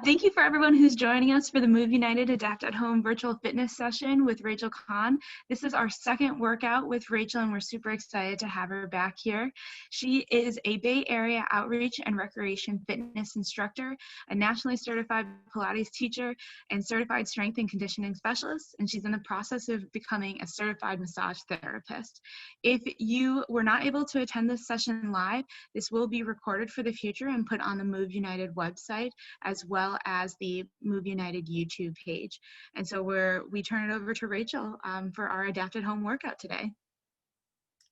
Thank you for everyone who's joining us for the Move United Adapt at Home virtual fitness session with Rachel Kahn. This is our second workout with Rachel, and we're super excited to have her back here. She is a Bay Area outreach and recreation fitness instructor, a nationally certified Pilates teacher, and certified strength and conditioning specialist, and she's in the process of becoming a certified massage therapist. If you were not able to attend this session live, this will be recorded for the future and put on the Move United website, as well as the Move United YouTube page. And so we turn it over to Rachel for our adapted home workout today.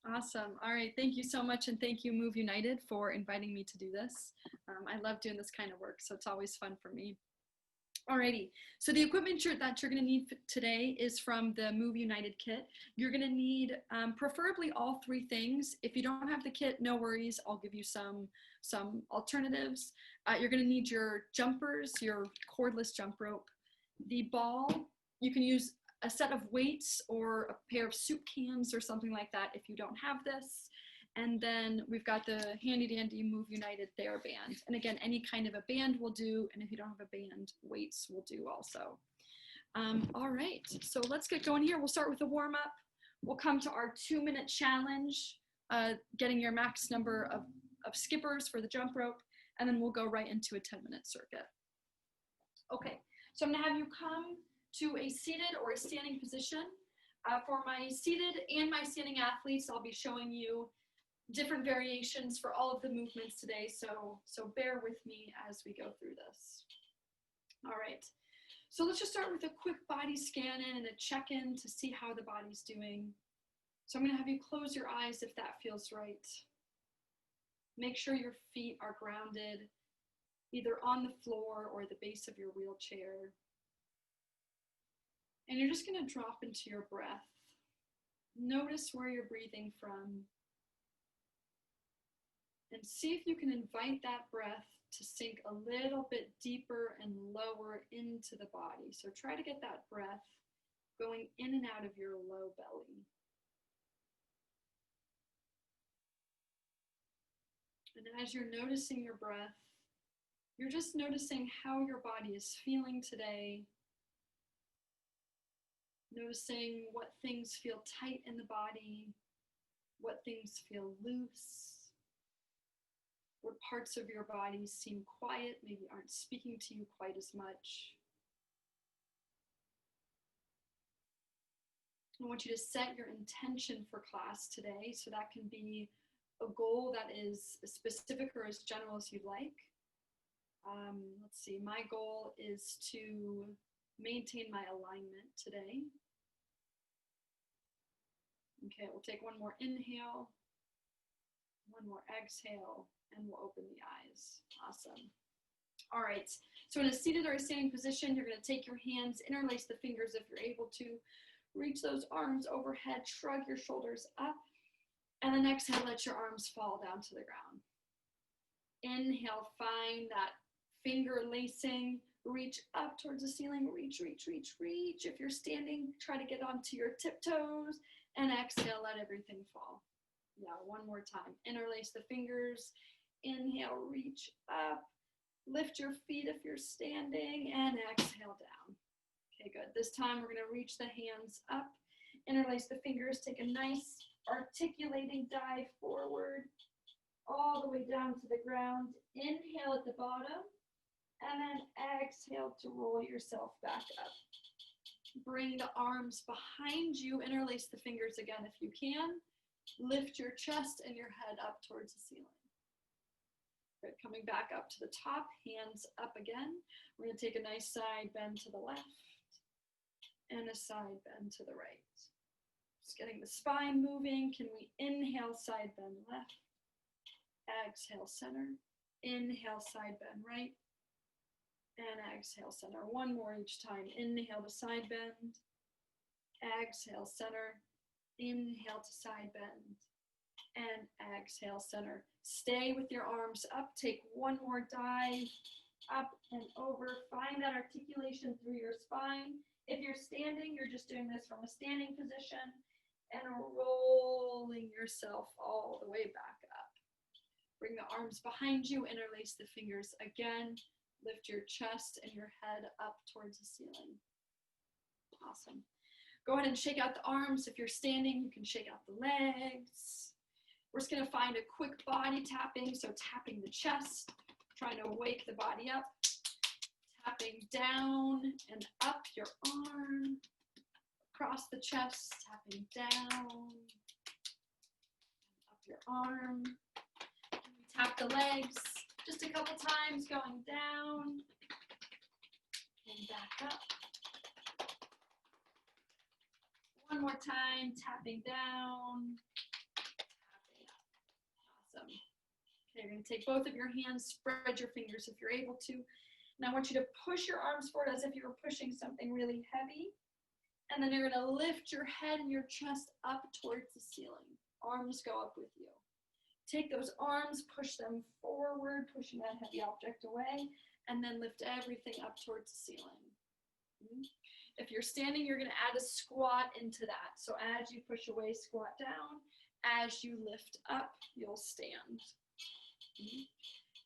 Awesome. All right. Thank you so much. And thank you, Move United, for inviting me to do this. I love doing this kind of work, so it's always fun for me. Alrighty, so the equipment that you're going to need today is from the Move United kit. You're going to need preferably all three things. If you don't have the kit, no worries. I'll give you some alternatives. You're going to need your jumpers, your cordless jump rope, the ball. You can use a set of weights or a pair of soup cans or something like that if you don't have this. And then we've got the handy dandy Move United TheraBand. And again, any kind of a band will do. And if you don't have a band, weights will do also. All right, so let's get going here. We'll start with a warm up. We'll come to our 2-minute challenge, getting your max number of skippers for the jump rope. And then we'll go right into a 10-minute circuit. Okay, so I'm gonna have you come to a seated or a standing position. For my seated and my standing athletes, I'll be showing you different variations for all of the movements today, so bear with me as we go through this. All right, so let's just start with a quick body scan in and a check-in to see how the body's doing. So I'm going to have you close your eyes if that feels right. Make sure your feet are grounded, either on the floor or the base of your wheelchair. And you're just going to drop into your breath. Notice where you're breathing from. And see if you can invite that breath to sink a little bit deeper and lower into the body. So try to get that breath going in and out of your low belly. And as you're noticing your breath, you're just noticing how your body is feeling today. Noticing what things feel tight in the body, what things feel loose. What parts of your body seem quiet, maybe aren't speaking to you quite as much. I want you to set your intention for class today, so that can be a goal that is as specific or as general as you'd like. Let's see, my goal is to maintain my alignment today. Okay, we'll take one more inhale, one more exhale, and we'll open the eyes. Awesome. All right, so in a seated or a standing position, you're going to take your hands, interlace the fingers if you're able to, reach those arms overhead, shrug your shoulders up, and then exhale, let your arms fall down to the ground. Inhale, find that finger lacing, reach up towards the ceiling, reach, reach, reach, reach. If you're standing, try to get onto your tiptoes, and exhale, let everything fall. Yeah, one more time. Interlace the fingers. Inhale, reach up. Lift your feet if you're standing, and exhale down. Okay, good. This time we're going to reach the hands up. Interlace the fingers. Take a nice articulating dive forward, all the way down to the ground. Inhale at the bottom, and then exhale to roll yourself back up. Bring the arms behind you. Interlace the fingers again if you can. Lift your chest and your head up towards the ceiling. Good. Coming back up to the top, hands up again. We're going to take a nice side bend to the left and a side bend to the right. Just getting the spine moving. Can we inhale, side bend left, exhale, center, inhale, side bend right, and exhale, center. One more each time. Inhale to side bend, exhale, center, inhale to side bend, and exhale, center. Stay with your arms up. Take one more dive, up and over. Find that articulation through your spine. If you're standing, you're just doing this from a standing position and rolling yourself all the way back up. Bring the arms behind you, interlace the fingers again. Lift your chest and your head up towards the ceiling. Awesome. Go ahead and shake out the arms. If you're standing, you can shake out the legs. We're just going to find a quick body tapping, so tapping the chest, trying to wake the body up, tapping down and up your arm, across the chest, tapping down, up your arm. Tap the legs just a couple times, going down and back up. One more time, tapping down, tapping up. Awesome. Okay, you're going to take both of your hands, spread your fingers if you're able to. And I want you to push your arms forward as if you were pushing something really heavy. And then you're going to lift your head and your chest up towards the ceiling. Arms go up with you. Take those arms, push them forward, pushing that heavy object away, and then lift everything up towards the ceiling. If you're standing, you're going to add a squat into that. So as you push away, squat down. As you lift up, you'll stand.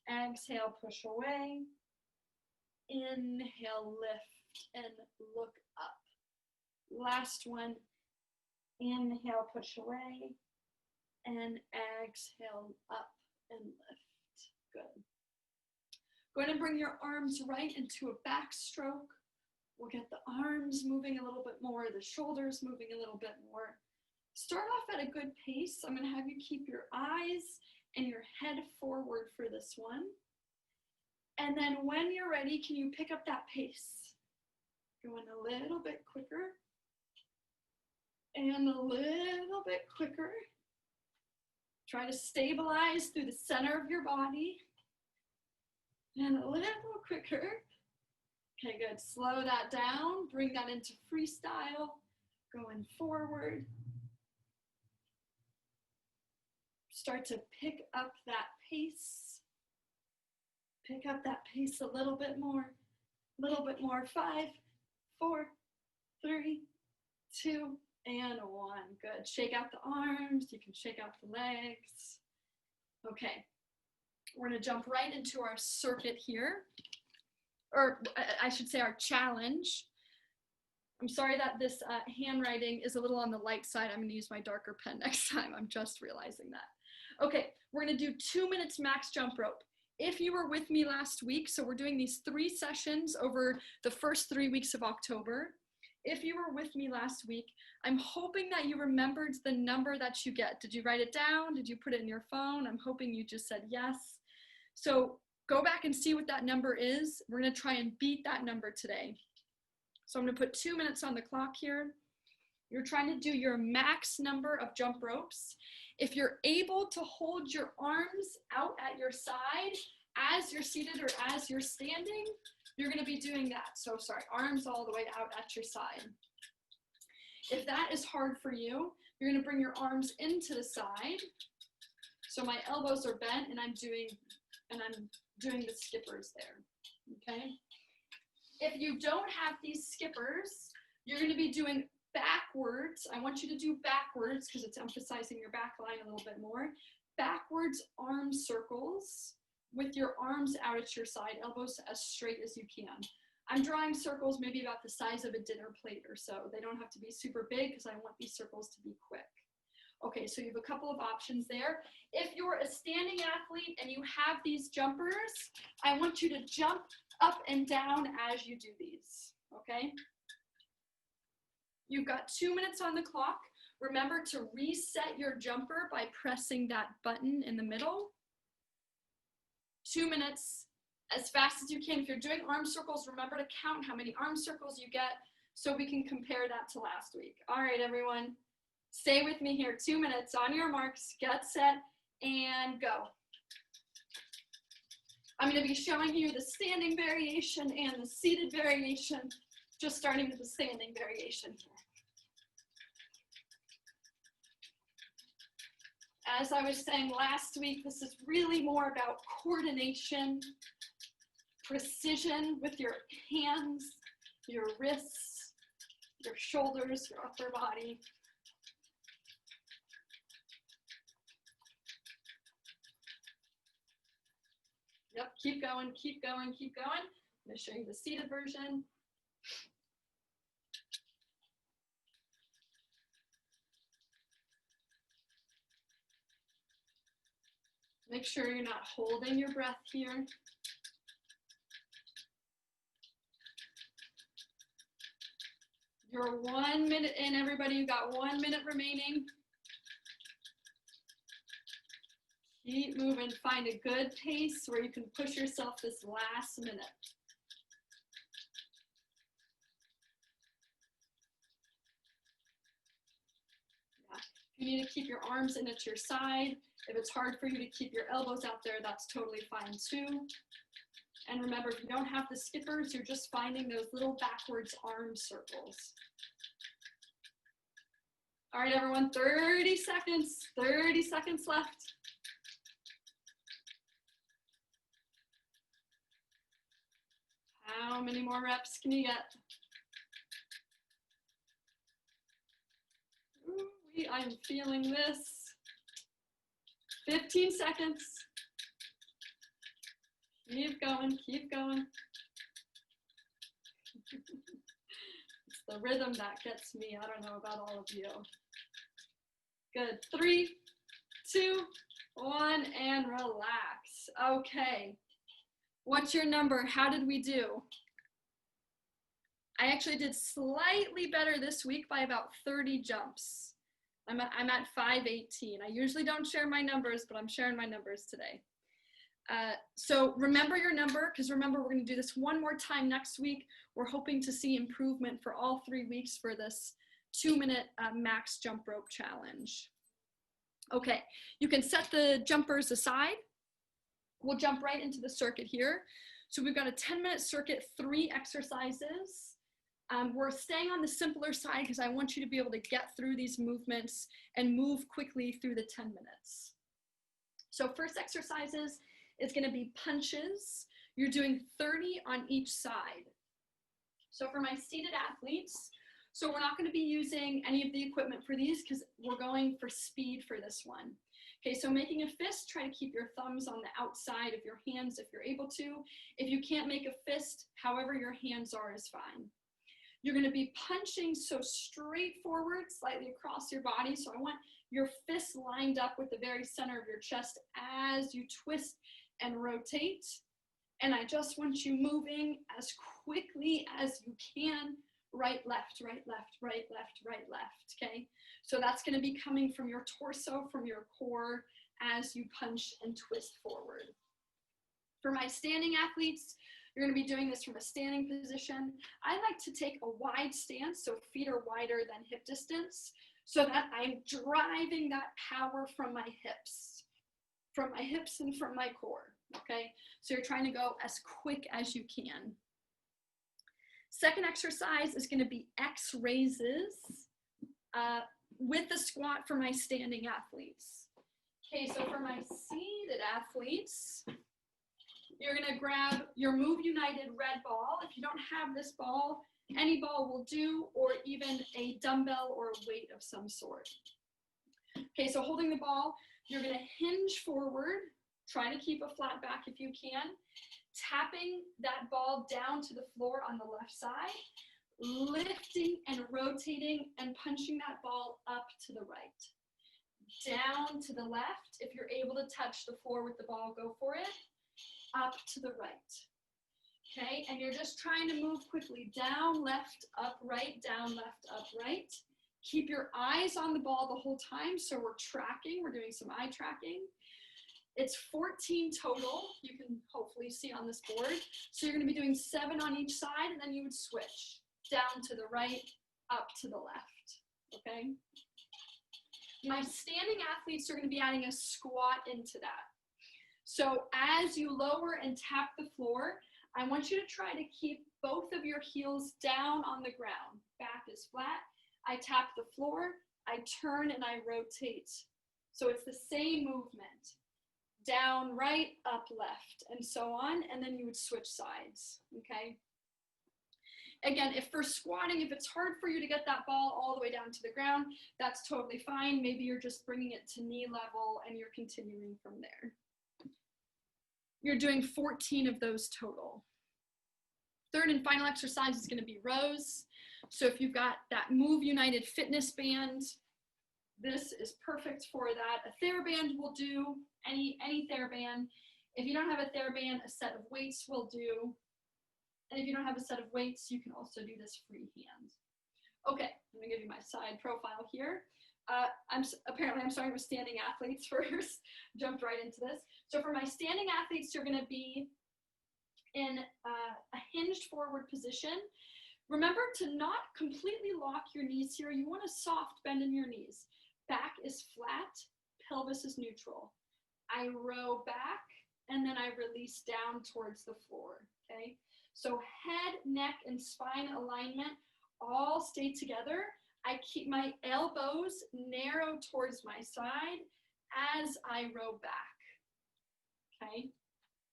Exhale, push away. Inhale, lift and look up. Last one. Inhale, push away. And exhale, up and lift. Good. Go ahead and bring your arms right into a backstroke. We'll get the arms moving a little bit more, the shoulders moving a little bit more. Start off at a good pace. I'm going to have you keep your eyes and your head forward for this one. And then when you're ready, can you pick up that pace? Going a little bit quicker. And a little bit quicker. Try to stabilize through the center of your body. And a little quicker. Okay, good. Slow that down. Bring that into freestyle. Going forward. Start to pick up that pace. Pick up that pace a little bit more. A little bit more. 5, 4, 3, 2, and 1. Good. Shake out the arms. You can shake out the legs. Okay. We're going to jump right into our circuit here. Or I should say our challenge. I'm sorry that this handwriting is a little on the light side. I'm going to use my darker pen next time. I'm just realizing that. Okay, we're going to do 2 minutes max jump rope. If you were with me last week, so we're doing these 3 sessions over the first 3 weeks of October. If you were with me last week, I'm hoping that you remembered the number that you get. Did you write it down? Did you put it in your phone? I'm hoping you just said yes. So go back and see what that number is. We're going to try and beat that number today. So I'm going to put 2 minutes on the clock here. You're trying to do your max number of jump ropes. If you're able to hold your arms out at your side as you're seated or as you're standing, you're going to be doing that. So sorry, arms all the way out at your side. If that is hard for you, you're going to bring your arms into the side. So my elbows are bent and I'm doing the skippers there, okay? If you don't have these skippers, you're going to be doing backwards. I want you to do backwards because it's emphasizing your back line a little bit more. Backwards arm circles with your arms out at your side, elbows as straight as you can. I'm drawing circles maybe about the size of a dinner plate or so. They don't have to be super big because I want these circles to be quick. Okay, so you have a couple of options there. If you're a standing athlete and you have these jumpers, I want you to jump up and down as you do these, okay? You've got 2 minutes on the clock. Remember to reset your jumper by pressing that button in the middle. 2 minutes, as fast as you can. If you're doing arm circles, remember to count how many arm circles you get so we can compare that to last week. All right, everyone. Stay with me here. 2 minutes. On your marks, get set, and go. I'm going to be showing you the standing variation and the seated variation, just starting with the standing variation here. As I was saying last week, this is really more about coordination, precision with your hands, your wrists, your shoulders, your upper body. Yep, keep going, keep going, keep going. I'm going to show you the seated version. Make sure you're not holding your breath here. You're 1 minute in, everybody. You got 1 minute remaining. Keep moving. Find a good pace where you can push yourself this last minute. Yeah. You need to keep your arms in at your side. If it's hard for you to keep your elbows out there, that's totally fine too. And remember, if you don't have the skippers, you're just finding those little backwards arm circles. All right, everyone, 30 seconds. 30 seconds left. How many more reps can you get? Ooh, I'm feeling this. 15 seconds. Keep going, keep going. It's the rhythm that gets me. I don't know about all of you. Good. 3, 2, 1, and relax. Okay. What's your number? How did we do? I actually did slightly better this week by about 30 jumps. I'm at 518. I usually don't share my numbers, but I'm sharing my numbers today. So remember your number, because remember, we're going to do this one more time next week. We're hoping to see improvement for all 3 weeks for this 2-minute max jump rope challenge. Okay, you can set the jumpers aside. We'll jump right into the circuit here. So we've got a 10-minute circuit, 3 exercises. We're staying on the simpler side because I want you to be able to get through these movements and move quickly through the 10 minutes. So first exercises is going to be punches. You're doing 30 on each side. So for my seated athletes, so we're not going to be using any of the equipment for these because we're going for speed for this one. Okay, so making a fist, try to keep your thumbs on the outside of your hands if you're able to. If you can't make a fist, however your hands are is fine. You're going to be punching so straight forward, slightly across your body. So I want your fists lined up with the very center of your chest as you twist and rotate. And I just want you moving as quickly as you can. Right, left, right, left, right, left, right, left, okay? So that's gonna be coming from your torso, from your core, as you punch and twist forward. For my standing athletes, you're gonna be doing this from a standing position. I like to take a wide stance, so feet are wider than hip distance, so that I'm driving that power from my hips and from my core, okay? So you're trying to go as quick as you can. Second exercise is going to be X raises with the squat for my standing athletes. Okay, so for my seated athletes, you're going to grab your Move United red ball. If you don't have this ball, any ball will do, or even a dumbbell or a weight of some sort. Okay, so holding the ball, you're going to hinge forward, try to keep a flat back if you can. Tapping that ball down to the floor on the left side, lifting and rotating and punching that ball up to the right. Down to the left. If you're able to touch the floor with the ball, go for it. Up to the right. Okay, and you're just trying to move quickly. Down, left, up, right, down, left, up, right. Keep your eyes on the ball the whole time. So we're tracking, we're doing some eye tracking. It's 14 total, you can hopefully see on this board. So you're gonna be doing 7 on each side, and then you would switch down to the right, up to the left, okay? My standing athletes are gonna be adding a squat into that. So as you lower and tap the floor, I want you to try to keep both of your heels down on the ground. Back is flat, I tap the floor, I turn and I rotate. So it's the same movement. Down, right, up, left, and so on, and then you would switch sides, okay? Again, if for squatting, if it's hard for you to get that ball all the way down to the ground, that's totally fine. Maybe you're just bringing it to knee level and you're continuing from there. You're doing 14 of those total. Third and final exercise is going to be rows. So if you've got that Move United fitness band, this is perfect for that. A TheraBand will do, any TheraBand. If you don't have a TheraBand, a set of weights will do. And if you don't have a set of weights, you can also do this freehand. Okay, I'm gonna give you my side profile here. I'm starting with standing athletes first. Jumped right into this. So for my standing athletes, you're gonna be in a hinged forward position. Remember to not completely lock your knees here. You want a soft bend in your knees. Back is flat, pelvis is neutral. I row back and then I release down towards the floor, okay? So head, neck, and spine alignment all stay together. I keep my elbows narrow towards my side as I row back, okay?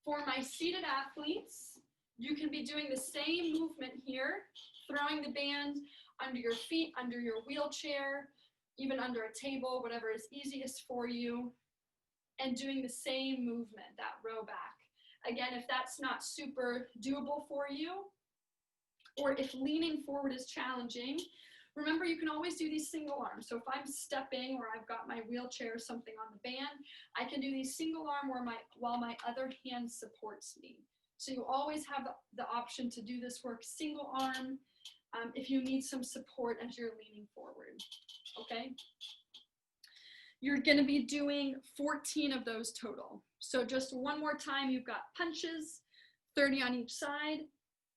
For my seated athletes, you can be doing the same movement here, throwing the band under your feet, under your wheelchair, even under a table, whatever is easiest for you, and doing the same movement, that row back. Again, if that's not super doable for you, or if leaning forward is challenging, remember you can always do these single arms. So if I'm stepping or I've got my wheelchair or something on the band, I can do these single arm while my other hand supports me. So you always have the option to do this work single arm if you need some support as you're leaning forward, okay? You're gonna be doing 14 of those total. So just one more time, you've got punches, 30 on each side,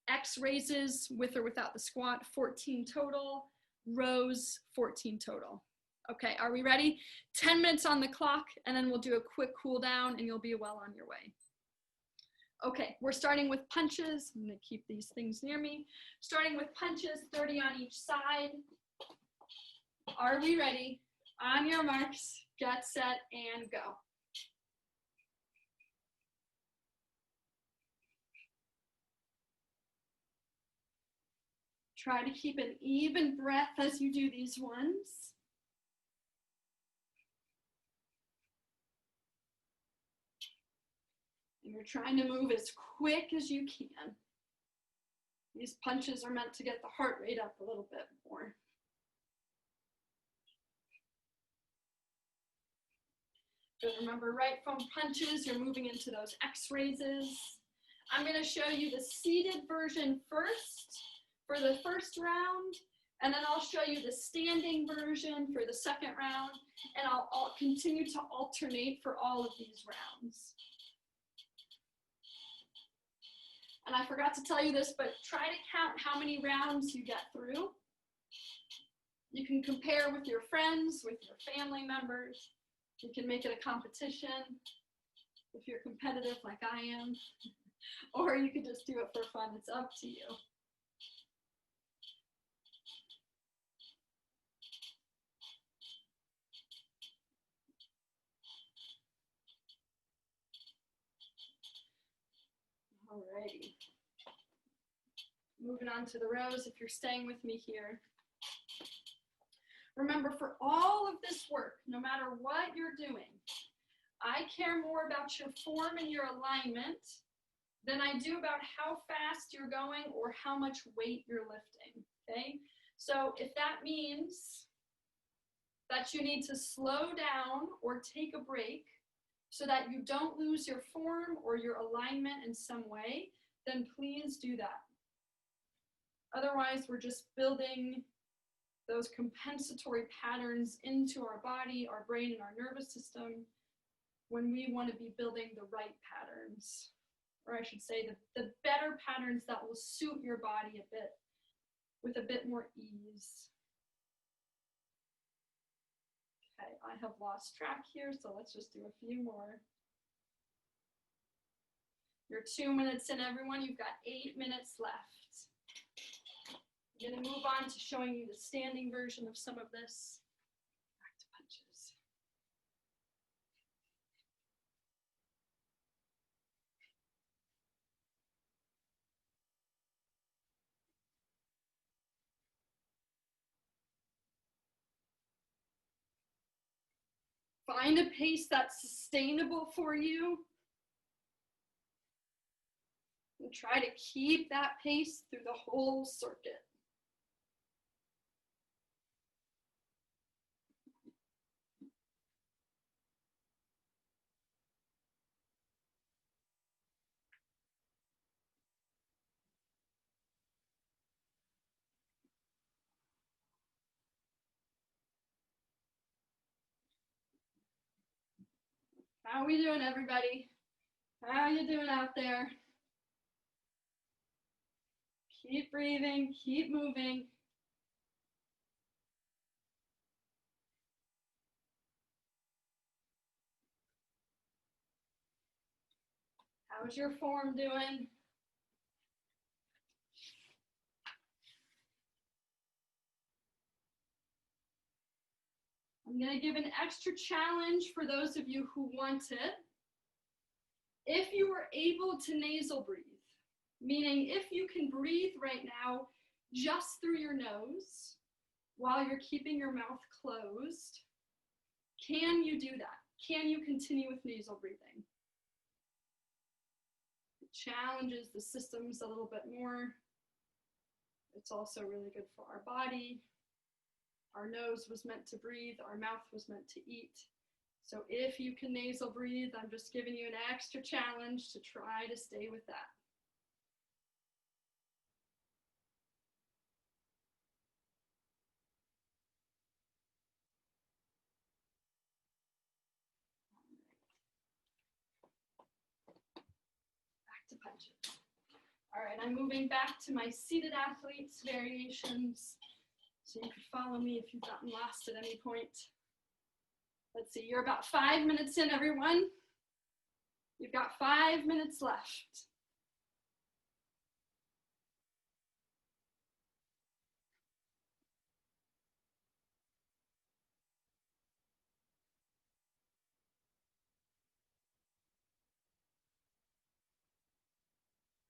X raises with or without the squat, 14 total, rows, 14 total. Okay, are we ready? 10 minutes on the clock, and then we'll do a quick cool down and you'll be well on your way. Okay, we're starting with punches. I'm gonna keep these things near me. Starting with punches, 30 on each side. Are we ready? On your marks, get set, and go. Try to keep an even breath as you do these ones. And you're trying to move as quick as you can. These punches are meant to get the heart rate up a little bit more. But remember, right from punches, you're moving into those X raises. I'm going to show you the seated version first for the first round, and then I'll show you the standing version for the second round, and I'll continue to alternate for all of these rounds. And I forgot to tell you this, but try to count how many rounds you get through. You can compare with your friends, with your family members. You can make it a competition if you're competitive like I am, or you could just do it for fun. It's up to you. Alrighty. Moving on to the rows, if you're staying with me here. Remember, for all of this work, no matter what you're doing, I care more about your form and your alignment than I do about how fast you're going or how much weight you're lifting, okay? So if that means that you need to slow down or take a break so that you don't lose your form or your alignment in some way, then please do that. Otherwise, we're just building those compensatory patterns into our body, our brain, and our nervous system when we want to be building the right patterns, or I should say the better patterns that will suit your body a bit, with a bit more ease. Okay, I have lost track here, so let's just do a few more. You're 2 minutes in, everyone. You've got 8 minutes left. I'm going to move on to showing you the standing version of some of this. Back to punches. Find a pace that's sustainable for you. And try to keep that pace through the whole circuit. How are we doing, everybody? How are you doing out there? Keep breathing, keep moving. How's your form doing? I'm going to give an extra challenge for those of you who want it. If you were able to nasal breathe, meaning if you can breathe right now just through your nose while you're keeping your mouth closed, can you do that? Can you continue with nasal breathing? It challenges the systems a little bit more. It's also really good for our body. Our nose was meant to breathe, our mouth was meant to eat. So if you can nasal breathe, I'm just giving you an extra challenge to try to stay with that. Back to punches. All right, I'm moving back to my seated athletes variations. So you could follow me if you've gotten lost at any point. Let's see, you're about 5 minutes in, everyone. You've got 5 minutes left.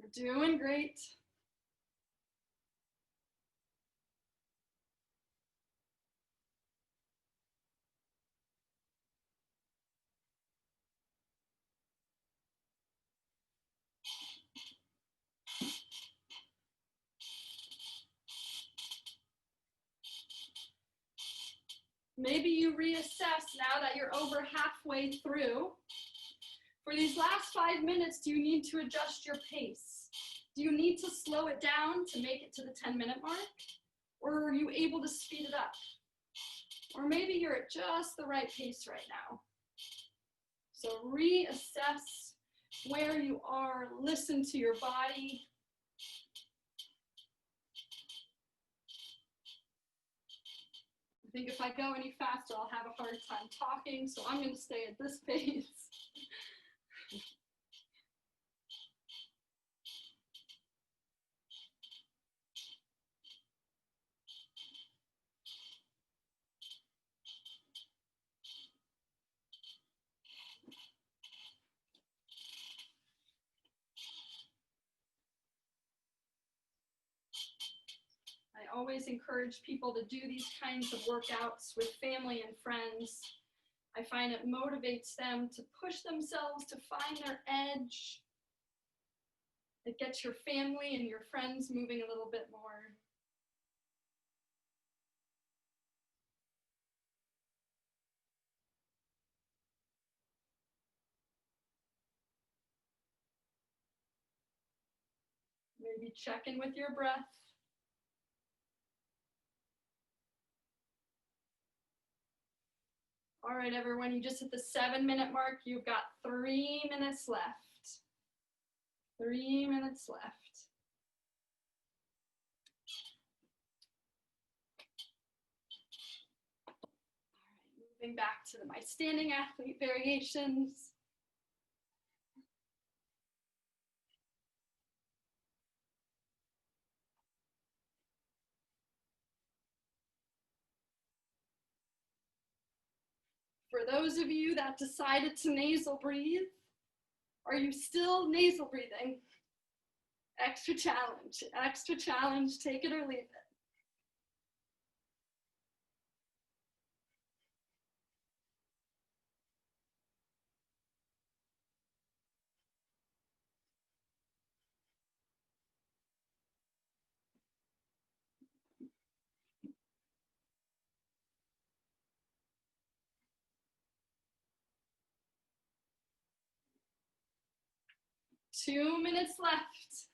You're doing great. Maybe you reassess now that you're over halfway through. For these last 5 minutes, do you need to adjust your pace? Do you need to slow it down to make it to the 10-minute mark? Or are you able to speed it up? Or maybe you're at just the right pace right now. So reassess where you are, listen to your body. I think if I go any faster, I'll have a hard time talking, so I'm going to stay at this pace. I always encourage people to do these kinds of workouts with family and friends. I find it motivates them to push themselves to find their edge. It gets your family and your friends moving a little bit more. Maybe check in with your breath. All right, everyone, you just hit the 7-minute mark. You've got 3 minutes left. 3 minutes left. All right, moving back to my standing athlete variations. For those of you that decided to nasal breathe, are you still nasal breathing? Extra challenge, take it or leave it. 2 minutes left.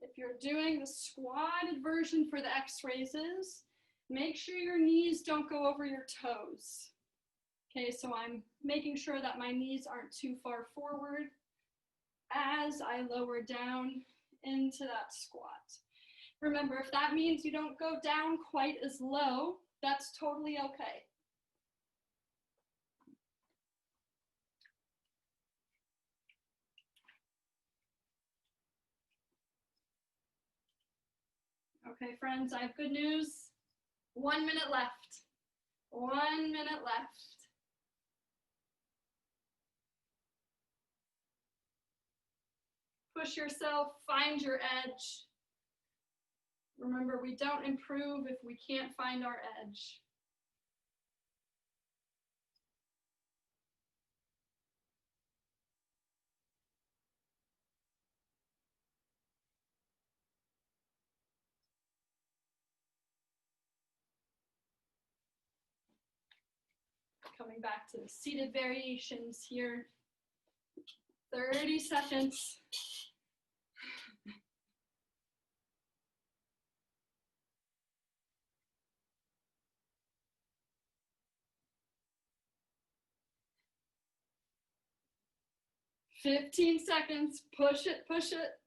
If you're doing the squatted version for the X raises, make sure your knees don't go over your toes. Okay, so I'm making sure that my knees aren't too far forward as I lower down into that squat. Remember, if that means you don't go down quite as low, that's totally okay. Okay, friends, I have good news. 1 minute left. 1 minute left. Push yourself, find your edge. Remember, we don't improve if we can't find our edge. Coming back to the seated variations here. 30 seconds. "15 seconds, push it, push it.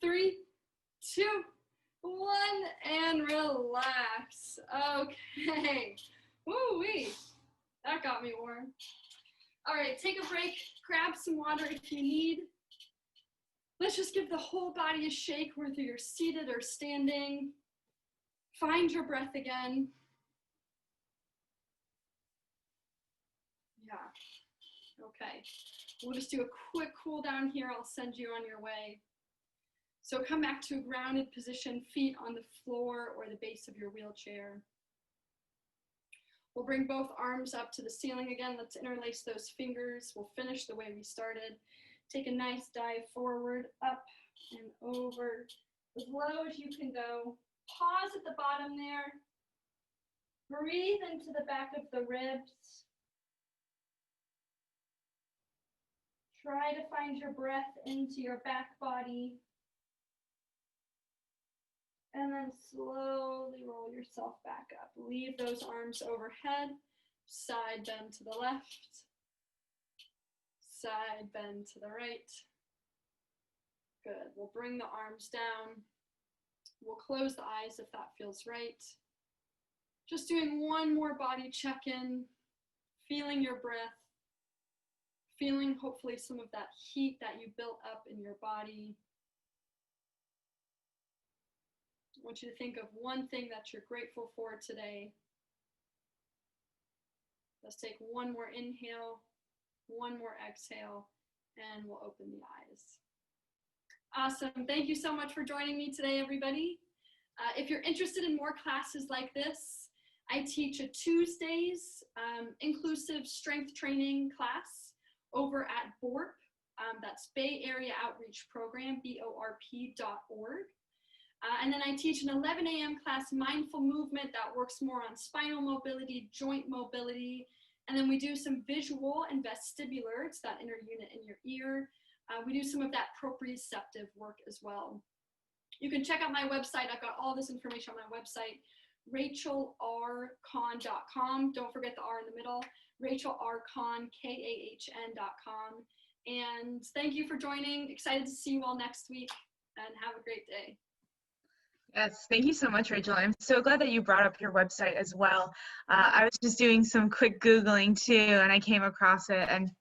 Three, 2, 1, and relax. Okay. Woo-wee. That got me warm. All right, take a break, grab some water if you need. Let's just give the whole body a shake, whether you're seated or standing. Find your breath again. Yeah, okay. We'll just do a quick cool down here. I'll send you on your way. So come back to a grounded position, feet on the floor or the base of your wheelchair. We'll bring both arms up to the ceiling again. Let's interlace those fingers. We'll finish the way we started. Take a nice dive forward, up and over, as low as you can go. Pause at the bottom there. Breathe into the back of the ribs. Try to find your breath into your back body. And then slowly roll yourself back up. Leave those arms overhead. Side bend to the left. Side bend to the right. Good. We'll bring the arms down. We'll close the eyes if that feels right. Just doing one more body check-in. Feeling your breath. Feeling hopefully some of that heat that you built up in your body. I want you to think of one thing that you're grateful for today. Let's take one more inhale, one more exhale, and we'll open the eyes. Awesome. Thank you so much for joining me today, everybody. If you're interested in more classes like this, I teach a Tuesdays inclusive strength training class over at BORP. That's Bay Area Outreach Program, BORP.org. And then I teach an 11 a.m. class, Mindful Movement, that works more on spinal mobility, joint mobility. And then we do some visual and vestibular, it's that inner unit in your ear. We do some of that proprioceptive work as well. You can check out my website. I've got all this information on my website, rachelrkahn.com. Don't forget the R in the middle, rachelrkahn, KAHN.com. And thank you for joining. Excited to see you all next week, and have a great day. Yes, thank you so much, Rachel. I'm so glad that you brought up your website as well. I was just doing some quick Googling too, and I came across it, and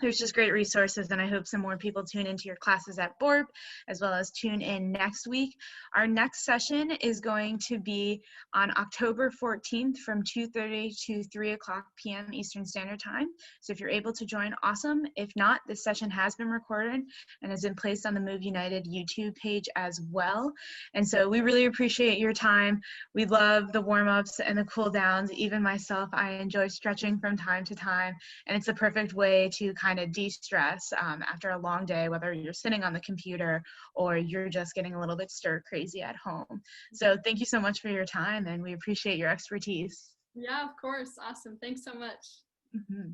there's just great resources, and I hope some more people tune into your classes at BORP, as well as tune in next week. Our next session is going to be on October 14th from 2:30 to 3 o'clock p.m. Eastern Standard Time. So if you're able to join, awesome. If not, this session has been recorded and has been placed on the Move United YouTube page as well. And so we really appreciate your time. We love the warm-ups and the cool downs. Even myself, I enjoy stretching from time to time, and it's a perfect way to kind of de-stress after a long day, whether you're sitting on the computer or you're just getting a little bit stir crazy at home. So thank you so much for your time, and we appreciate your expertise. Yeah, of course. Awesome. Thanks so much. Mm-hmm.